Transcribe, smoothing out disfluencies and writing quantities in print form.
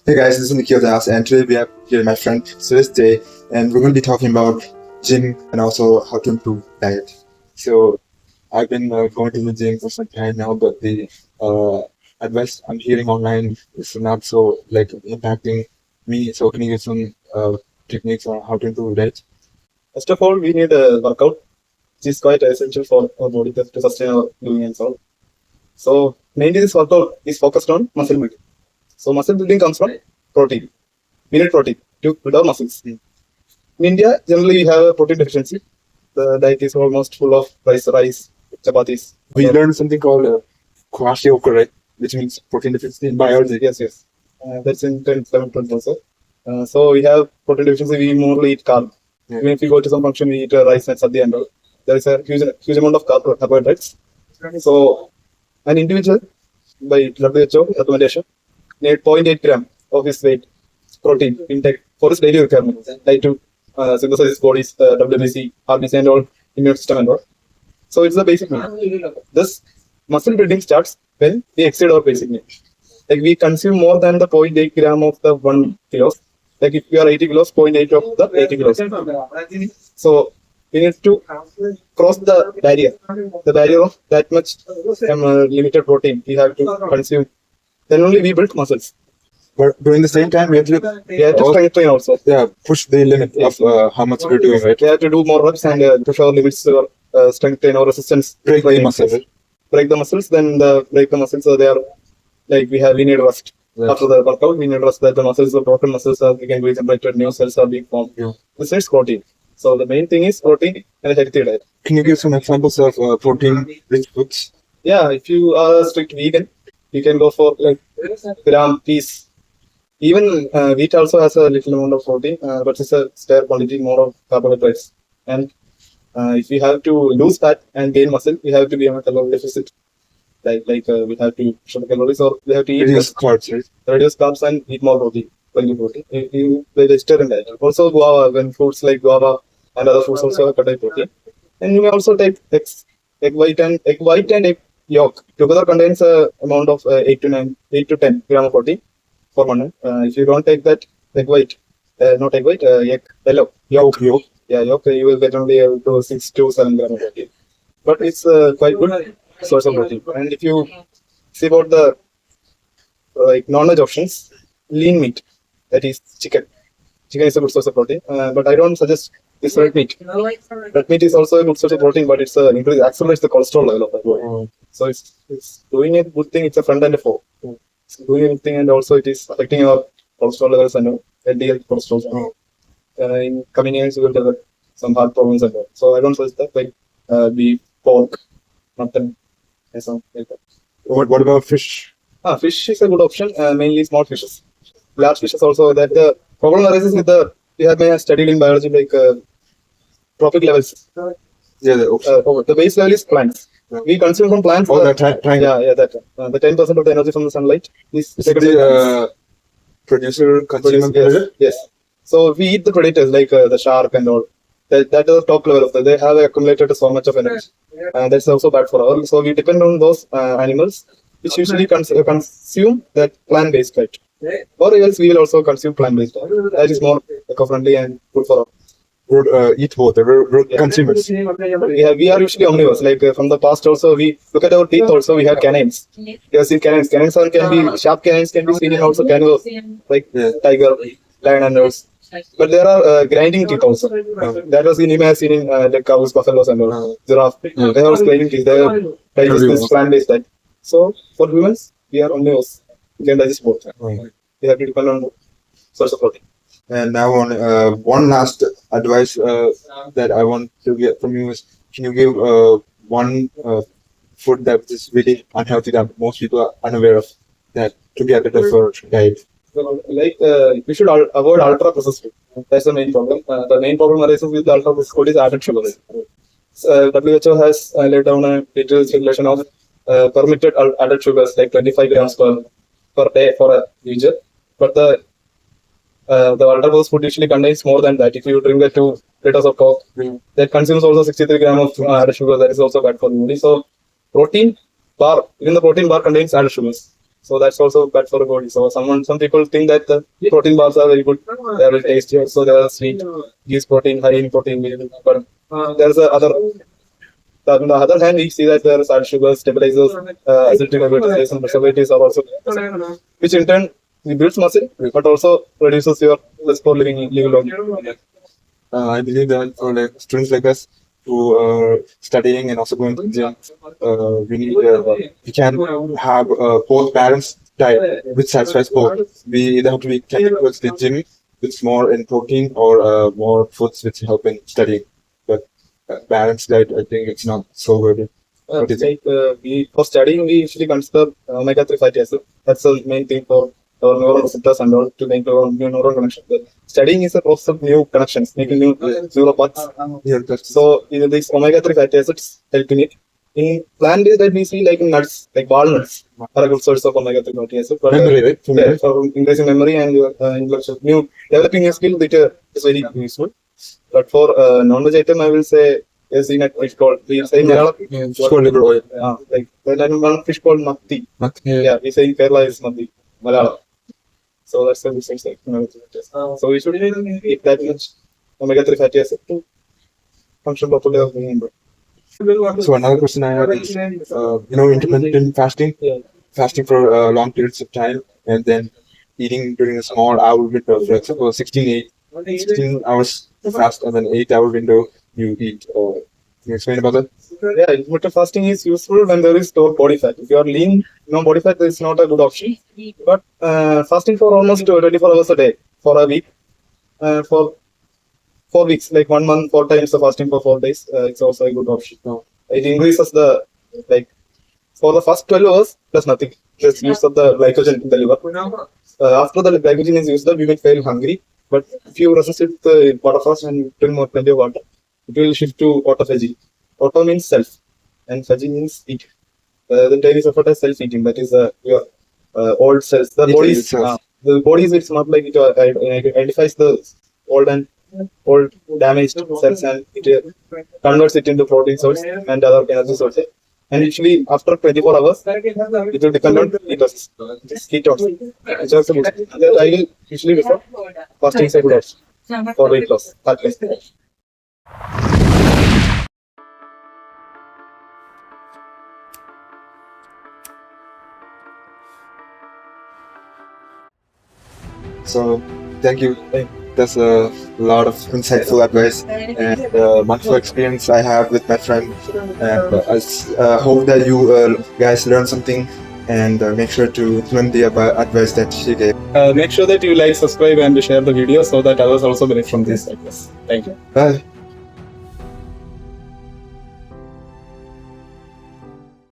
Hey guys, this is Nikhil Das, and today we have here my friend Sreyas J, and we're going to be talking about gym and also how to improve diet. So I've been going to the gym for some time now, but the advice I'm hearing online is not so impacting me. So can you give some techniques on how to improve diet? First of all, we need a workout, which is quite essential for our body to sustain our doing and so. So mainly this workout is focused on muscle building. So muscle building comes from protein. We need protein to build our muscles. In India, generally we have a protein deficiency. The diet is almost full of rice, chapatis. We learned something called kwashiorkor, right? Which means protein deficiency in biology. Yes. That's in 10-11 also. So we have protein deficiency. We mostly eat carb. Yeah. Even if we go to some function, we eat rice and sadhya and all. There is a huge amount of carbohydrates. So an individual by WHO recommendation need 0.8 gram of his weight protein intake for his daily requirement, like to synthesize his body's WBC, RBC and all, immune system and all. So it's the basic need. This muscle building starts when we exceed our basic need. Like we consume more than the 0.8 gram of the 1 kilo. Like if we are 80 kilos, 0.8 of the 80 kilos. So we need to cross the barrier of that much limited protein we have to consume. Then only we build muscles. But during the same time, we have to strength train also. Yeah, push the limit of how much we're doing, right? We have to do more reps and push our limits to strength train or resistance. Break the muscles. Break the muscles, then break the muscles. So they are like we need rest. Yeah. After the workout, we need rest that the muscles, the broken muscles are getting regenerated, new cells are being formed. Yeah. This is protein. So the main thing is protein and a healthy diet. Can you give some examples of protein-rich foods? Yeah, if you are a strict vegan, you can go for like gram, peas. Even wheat also has a little amount of protein, but it's a spare quantity more of carbohydrates. And if we have to lose fat and gain muscle, we have to be on a calorie deficit. We have to show the calories, or we have to eat reduce carbs, right? Reduce carbs and eat more protein. You vegetarian diet. Also guava, when fruits like guava and other fruits also have protein. And you may also take egg white and egg yolk. Together contains a amount of 8 to 10 gram of protein for 1. If you don't take that egg yellow yolk. Yeah, yolk, you will get only 6 to 7 gram of protein. But it's quite good source of protein. And if you see about the non-veg options, lean meat, that is chicken. Chicken is a good source of protein, but I don't suggest this red meat. Red meat is also a good source of protein, but it's accelerates the cholesterol level of the body. So it's doing a good thing. It's a front and a four. It's doing a good thing, and also it is affecting our cholesterol levels and LDL cholesterol. In coming years, we will develop some heart problems and all. So I don't suggest that beef, pork, mutton, and something like that. What about fish? Fish is a good option, mainly small fishes. Large fishes also, that the problem arises with we have studied in biology tropic levels. Yeah, the base level is plants. Yeah. We consume from plants. The 10% of the energy from the sunlight is the producer consumer. Yes. So we eat the predators like the shark and all. That is the top level of they have accumulated so much of energy, and that's also bad for our. So we depend on those animals, which usually consume that plant-based diet. Or else we will also consume plant-based diet. That is more eco-friendly and good for us. Eat both. We're consumers. We are usually omnivores. From the past also, we look at our teeth also, we have canines. You have seen canines. Canines can be, sharp canines can be seen in also carnivores, tiger, lion and those. But there are grinding teeth also. That was you may have seen in cows, buffaloes and all. Giraffe. They have grinding teeth. They digest this plant-based diet. So for humans, we are omnivores. We can digest both. We have to depend on source of protein. And now on one last advice that I want to get from you is, can you give one food that is really unhealthy that most people are unaware of, that to get better for diet? We should avoid ultra processed food. That's the main problem. The main problem arises with the ultra processed food is added sugar. WHO has laid down a detailed regulation of permitted added sugars like 25 grams per day for a user. But the ultra processed food usually contains more than that. If you drink 2 liters of Coke, that consumes also 63 grams of added sugar. That is also bad for the body. So protein bar, even the protein bar contains added sugars. So that's also bad for the body. So some people think that the protein bars are very good, they are very tasty, so they are sweet, gives protein, high in protein, but there's a other. On the other hand, we see that there are added sugars, stabilizers, acidic hydrolysis, and preservatives are also there, which in turn builds muscle, but also reduces your risk for living long. I believe that for like students like us who are studying and also going to the gym, we can have both balanced diet which satisfies both. We either have to be catering towards the gym, which is more in protein, or more foods which help in studying. But balanced diet, I think it's not so good. What is it? For studying, we usually consider omega-3 fatty acid. That's the main thing for our neural receptors and all to make our new neural connection. But studying is a process of new connections, making new neural paths. Yeah, that's So these omega-3 fatty acids help in it. In plant-based diet, we see like in nuts, like walnuts, are a good source of omega-3 fatty acid. But, memory, right? For memory. for increasing memory and intellectual, developing a skill, that is very useful. But for non-veg item, I will say is in it's called we say It's called liver oil. like one fish called matti. Yeah, we say in Kerala is matti, Malayalam. So that's the research like so we should eat that much omega-3 fatty acid to function properly of the member. So another question I have is, intermittent fasting, fasting for long periods of time, and then eating during a small hour window. For example, 16 hours fast, and then 8-hour window you eat. Can you explain about that? Yeah, intermittent fasting is useful when there is stored body fat. If you are lean, no body fat is not a good option. But fasting for almost 24 hours a day for a week, for 4 weeks, like 1 month, 4 times the fasting for 4 days, it's also a good option. It increases the for the first 12 hours, there's nothing. Just use of the glycogen in the liver. After the glycogen is used up, you will feel hungry. But if you resist it with water fast and drink more plenty of water, it will shift to autophagy. Auto means self, and phagy means eat. The Chinese effort as self-eating. That is your old cells. The body is it's not like it identifies the old damaged cells and it converts it into protein source and other energy sources. And usually after 24 hours, it will depend on ketosis. Ketones. Which also good. That I will usually refer fasting is a good option for weight loss. Fat loss. So, thank you. That's a lot of insightful advice and wonderful experience I have with my friend. And I hope that you guys learn something and make sure to implement the advice that she gave. Make sure that you like, subscribe, and share the video so that others also benefit from this advice. Thank you. Bye.